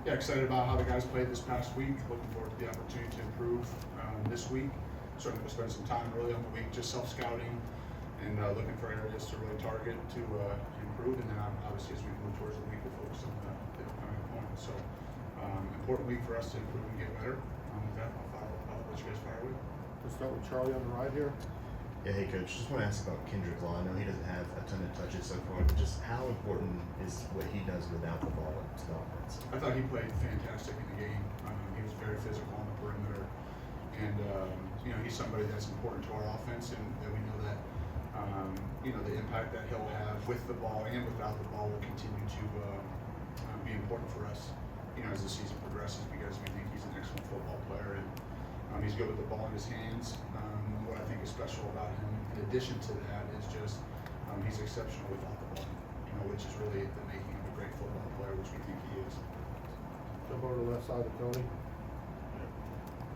Yeah, excited about how the guys played this past week. Looking forward to the opportunity to improve this week. Certainly we'll spend some time early on the week just self-scouting and looking for areas to really target to improve. And then obviously as we move towards the week, we'll focus on the upcoming opponents. So important week for us to improve and get better. With that, I'll let you guys fire away. We'll start with Charlie on the right here. Yeah, hey coach, just want to ask about Kendrick Law. I know he doesn't have a ton of touches so far, but just how important is what he does without the ball to the offense? I thought he played fantastic in the game. He was very physical on the perimeter, and he's somebody that's important to our offense, and that we know that the impact that he'll have with the ball and without the ball will continue to be important for us, as the season progresses, because we think he's an excellent football player, and he's good with the ball in his hands. What I think is special about him, in addition to that, is just he's exceptional without the ball, which is really the making of a great football player, which we think he is. Jump over to the left side of Tony.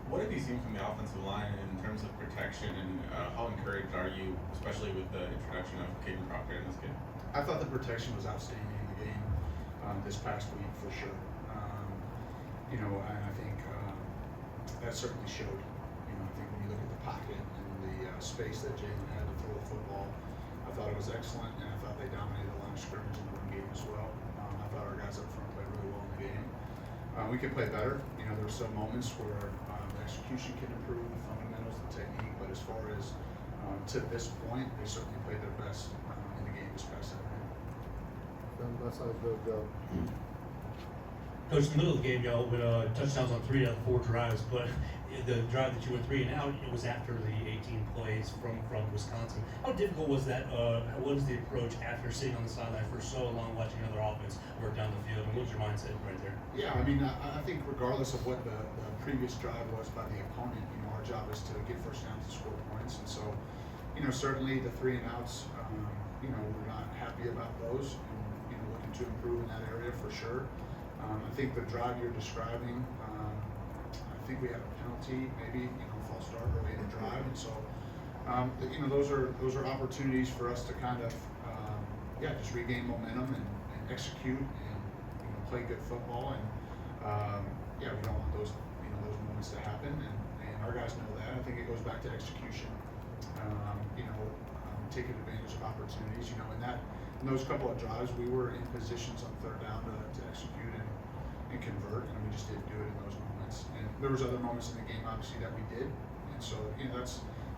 What have you seen from the offensive line in terms of protection, and how encouraged are you, especially with the introduction of Caden Proctor in this game? I thought the protection was outstanding in the game this past week for sure. And I think that certainly showed. I think when you look at the pocket and the space that Jalen had to throw the football, I thought it was excellent, and I thought they dominated the line of scrimmage in the run game as well. I thought our guys up front played really well in the game. We can play better. There were some moments where the execution can improve, the fundamentals, the technique, but as far as to this point, they certainly played their best in the game this past Saturday. Then left side of Joe. Coach, in the middle of the game, y'all went touchdowns on 3 out of 4 drives, but the drive that you went 3 and out, it was after the 18 plays from Wisconsin. How difficult was that? What was the approach after sitting on the sideline for so long, watching another offense work down the field? And what was your mindset right there? Yeah, I think regardless of what the previous drive was by the opponent, our job is to get first downs and score points. And so, certainly the 3 and outs, we're not happy about those, and looking to improve in that area for sure. I think the drive you're describing, I think we had a penalty, maybe, false start early in the drive, and so, those are opportunities for us to kind of, just regain momentum and execute and play good football, and we don't want those moments to happen, and our guys know that. I think it goes back to execution, taking advantage of opportunities, in those couple of drives, we were in positions on 3rd down to execute and convert, and we just didn't do it in those moments. And there was other moments in the game, obviously, that we did. And so,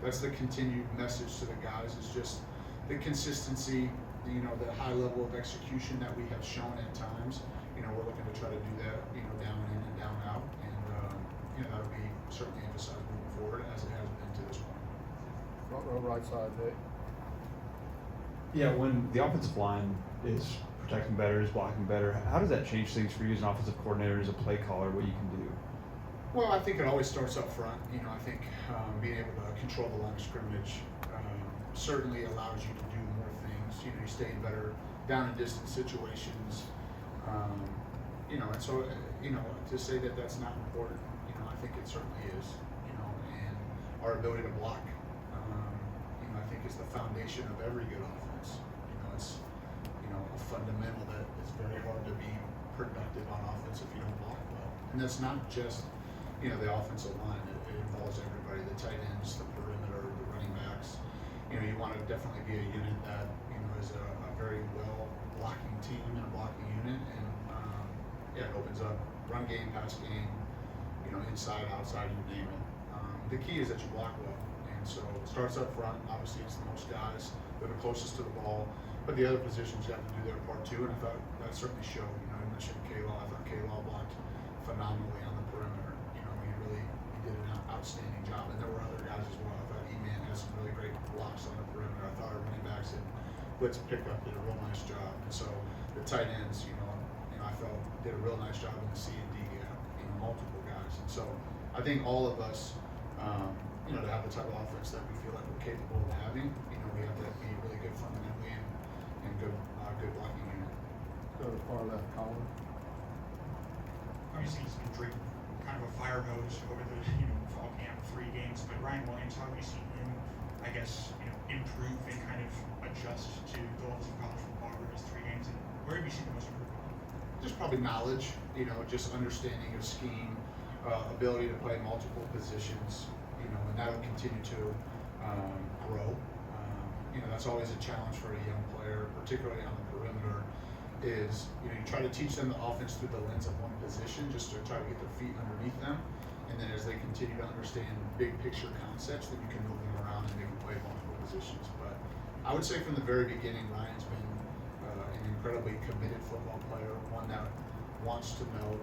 that's the continued message to the guys, is just the consistency, the high level of execution that we have shown at times. We're looking to try to do that, down in and down out, and that'll be certainly emphasized moving forward as it has been to this point. Front row, right side, Nick. Yeah, when the offensive line is protecting better, is blocking better, how does that change things for you as an offensive coordinator, as a play caller, what you can do? Well, I think it always starts up front. I think being able to control the line of scrimmage certainly allows you to do more things. You stay in better down and distance situations. And so, to say that that's not important, I think it certainly is. And our ability to block, I think is the foundation of every good offense. It's a fundamental that it's very hard to be productive on offense if you don't block well. And that's not just, the offensive line. It involves everybody, the tight ends, the perimeter, the running backs. You want to definitely be a unit that, is a very well blocking team and a blocking unit. And, it opens up run game, pass game, inside, outside, you name it. The key is that you block well. And so it starts up front. Obviously, it's the most guys. They're the closest to the ball. But the other positions have to do their part too, and I thought that certainly showed. You mentioned K-Law. I thought K-Law blocked phenomenally on the perimeter. He did an outstanding job, and there were other guys as well. I thought E-Man had some really great blocks on the perimeter. I thought our running backs and blitz pickup did a real nice job, and so the tight ends, I felt did a real nice job in the C and D gap. Multiple guys, and so I think all of us, to have the type of offense that we feel like we're capable of having, we have to be really good fundamentally and good blocking unit. Go to the far left column. Obviously, he's been drinking kind of a fire hose over the fall camp, 3 games. But Ryan Williams, how have you seen him, improve and kind of adjust to the levels of college football over his 3 games? And where have you seen the most improvement? just probably knowledge, you know, just understanding of scheme, ability to play multiple positions, you know, and that'll continue to grow. You know, that's always a challenge for a young player, particularly on the perimeter, is, you know, you try to teach them the offense through the lens of one position, just to try to get their feet underneath them. And then as they continue to understand big picture concepts, then you can move them around and they can play multiple positions. But I would say from the very beginning, Ryan's been an incredibly committed football player, one that wants to know,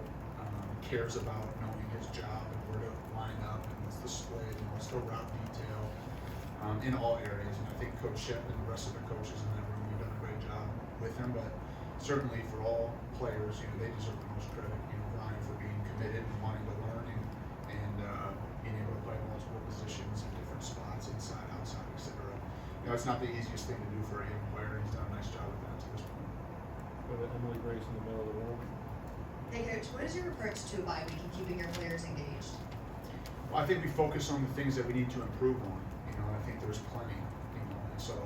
cares about knowing his job and where to line up and what's the split and what's the route detail in all areas. And I think Coach Shep and the rest of the coaches in that room have done a great job with him. But certainly for all players, you know, they deserve the most credit. You know, Ryan for being committed and wanting to learn and being able to play multiple positions in different spots, inside, outside, etc. You know, it's not the easiest thing to do for a young player, and he's done a nice job with that to this point. Go to Emily Grace in the middle of the room. Hey Coach, what is your approach to a bye week and keeping your players engaged? Well, I think we focus on the things that we need to improve on. You know, I think there's plenty. You know, and so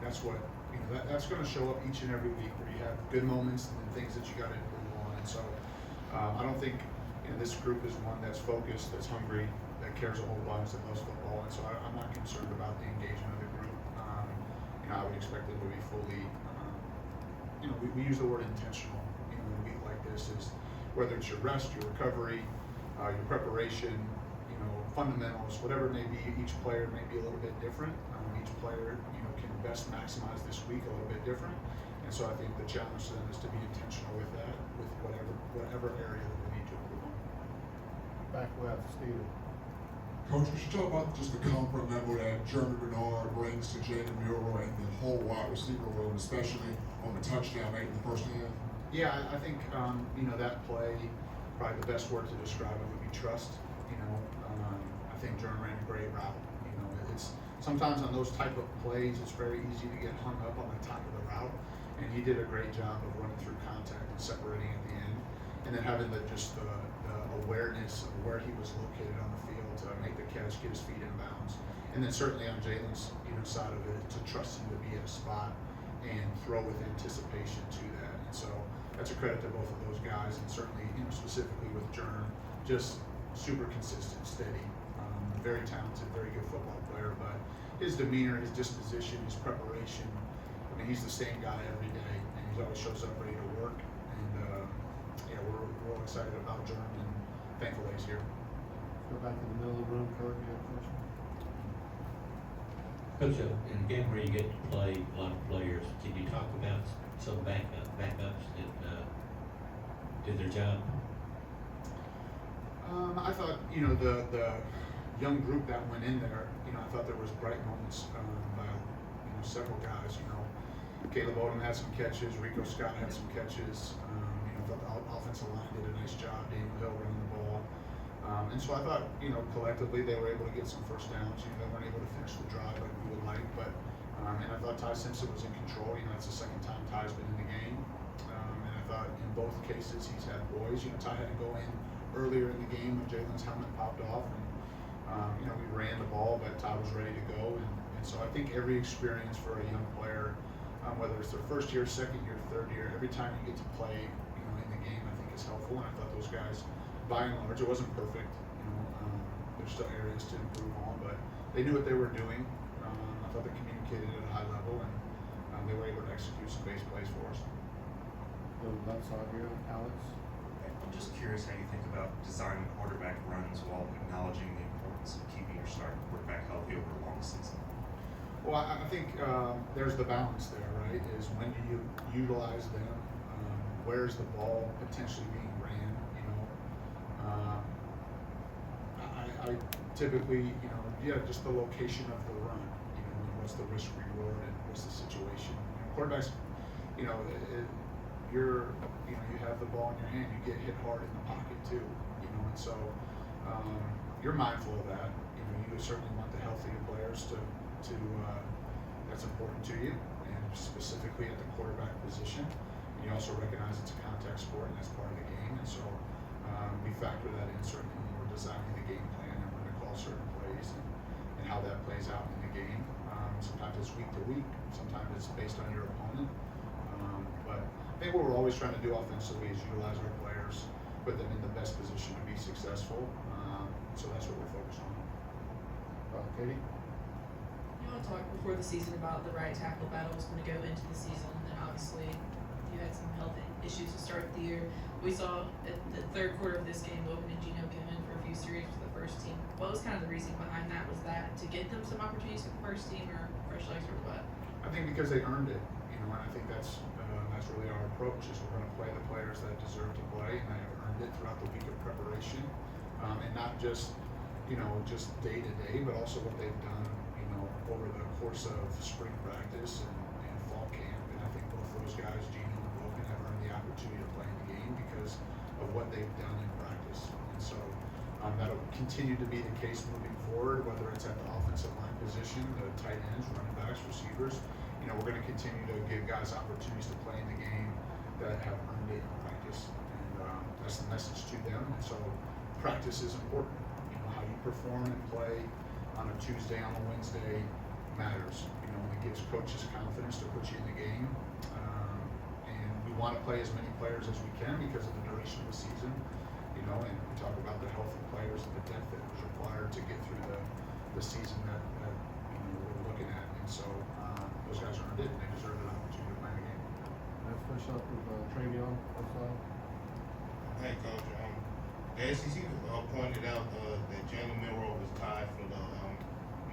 that's what, you know, that's going to show up each and every week where you have good moments and then things that you got to improve on. And so I don't think, you know, this group is one that's focused, that's hungry, that cares a whole bunch, that loves football. And so I'm not concerned about the engagement of the group. You know, I would expect it to be fully. You know, we use the word intentional. You know, in a week like this is whether it's your rest, your recovery, your preparation, you know, fundamentals, whatever it may be. Each player may be a little bit different. Each player, you know, can best maximize this week a little bit different. And so I think the challenge to them is to be intentional with that, with whatever area that they need to improve on. Back left, Steven. Coach, could you talk about just the comfort level that Jeremy Bernard brings to Jalen Muro and the whole wide receiver room, especially on the touchdown late in the first half? Yeah, I think you know, that play, probably the best word to describe it would be trust. You know, I think Jeremy ran a great route. You know, it's sometimes on those type of plays, it's very easy to get hung up on the top of the route, and he did a great job of running through contact and separating at the end, and then having the awareness of where he was located on the field to make the catch, get his feet in bounds, and then certainly on Jalen's, you know, side of it, to trust him to be at a spot and throw with anticipation to that. And so that's a credit to both of those guys, and certainly, you know, specifically with Jern, just super consistent, steady, very talented, very good football player. But his demeanor, his disposition, his preparation, I mean, he's the same guy every day, and he always shows up ready to work. And yeah, we're all excited about Jern and thankful that he's here. Go back to the middle of the room, Kurt, you have a question? Coach, in a game where you get to play a lot of players, can you talk about some backups that did their job? I thought, you know, the young group that went in there, you know, I thought there was bright moments by, you know, several guys. You know, Caleb Odom had some catches, Rico Scott had some catches. You know, I thought the offensive line did a nice job, Daniel Hill running the ball. And so I thought, you know, collectively they were able to get some first downs. You know, they weren't able to finish the drive like we would like, but and I thought Ty Simpson was in control. You know, it's the second time Ty's been in the game, and I thought in both cases he's had boys. You know, Ty had to go in earlier in the game when Jalen's helmet popped off, and you know, we ran the ball, but Ty was ready to go, and so I think every experience for a young player, whether it's their first year, second year, third year, every time you get to play, you know, in the game, I think is helpful. And I thought those guys, by and large, it wasn't perfect. You know, there's still areas to improve on, but they knew what they were doing. I thought they communicated at a high level, and they were able to execute some base plays for us. Go to the left side here, Alex. I'm just curious how you think about designing quarterback runs while acknowledging the importance of keeping your starting quarterback healthy over a long season. Well, I think there's the balance there, right? Is when do you utilize them? Where's the ball potentially being ran? You know, I typically, you know, just the location of the run. You know, what's the risk reward and what's the situation? You know, quarterbacks, you know, you have the ball in your hand, you get hit hard in the pocket too. You know, and so you're mindful of that. You know, you certainly want the healthier players to that's important to you, and specifically at the quarterback position. And you also recognize it's a contact sport, and that's part of the game. And so we factor that in certainly when we're designing the game plan and when to call certain plays and how that plays out in the game. Sometimes it's week to week, sometimes it's based on your opponent. But I think what we're always trying to do offensively is utilize our players, put them in the best position to be successful. So that's what we're focused on. Katie? You want to talk before the season about the right tackle battle was going to go into the season, and obviously you had some health issues to start the year. We saw in the third quarter of this game, Logan and Gino came in for a few series with the first team. What was kind of the reason behind that? Was that to get them some opportunities with the first team, or fresh legs, or what? I think because they earned it, and I think that's really our approach. Is we're going to play the players that deserve to play, and they have earned it throughout the week of preparation, and not just just day to day, but also what they've done, over the course of spring practice and fall camp. And I think both those guys, Gino and Logan, have earned the opportunity to play in the game because of what they've done in practice. And so that'll continue to be the case moving forward, whether it's at the offensive line position, the tight ends, running backs, receivers. We're going to continue to give guys opportunities to play in the game that have earned it in practice. And that's the message to them. And so practice is important. How you perform and play on a Tuesday, on a Wednesday matters. And it gives coaches confidence to put you in the game. And we want to play as many players as we can because of the duration of the season. And we talk about the health of players and the depth that was required to get through the season that we're looking at. And so those guys earned it, and they deserve an opportunity to play the game. Let's finish up with Travion. Hey, Coach. The SEC pointed out that Jalen Milroe was tied for the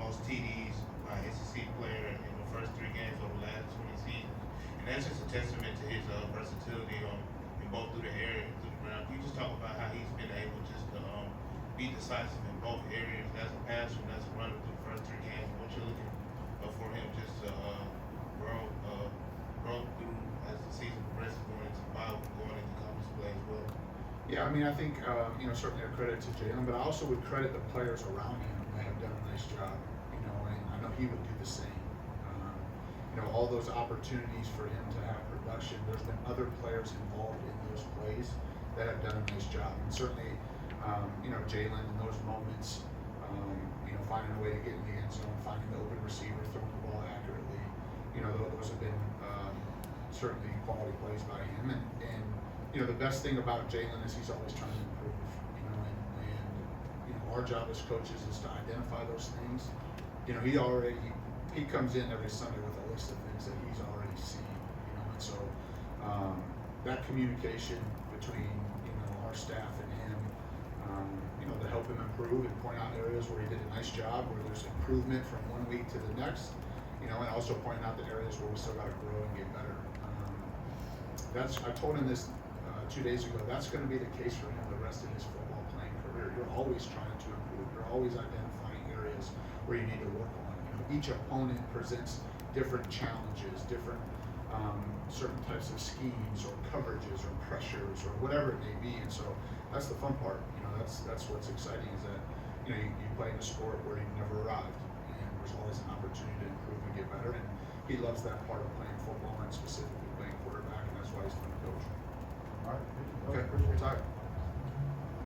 most TDs by SEC player in the first 3 games over the last 20 seasons. And that's just a testament to his versatility in both through the air and through the ground. Can you just talk about how he's been able just to be decisive in both areas, as a passer and as a runner through the first 3 games? What you're looking for him just to grow through as the season progresses, going into Bible, going into conference play as well? Yeah, I think certainly a credit to Jalen, but I also would credit the players around him that have done a nice job. And I know he would do the same. All those opportunities for him to have production. There's been other players involved in those plays that have done a nice job, and certainly, Jalen in those moments, finding a way to get in the end zone, finding the open receiver, throwing the ball accurately. Those have been certainly quality plays by him, and the best thing about Jalen is he's always trying to improve, and our job as coaches is to identify those things. He comes in every Sunday with a list of things that he's already seen, and so that communication between, our staff and him, to help him improve and point out areas where he did a nice job, where there's improvement from one week to the next, and also pointing out the areas where we still got to grow and get better. I told him this 2 days ago. That's going to be the case for him the rest of his football playing career. You're always trying to improve. You're always identifying areas where you need to work on. Each opponent presents different challenges, different certain types of schemes or coverages or pressures or whatever it may be. And so that's the fun part. That's what's exciting is that you play in a sport where you've never arrived, and there's always an opportunity to improve and get better. And he loves that part of playing football and specifically playing quarterback, and that's why he's fun to coach. All right. Okay, appreciate your time.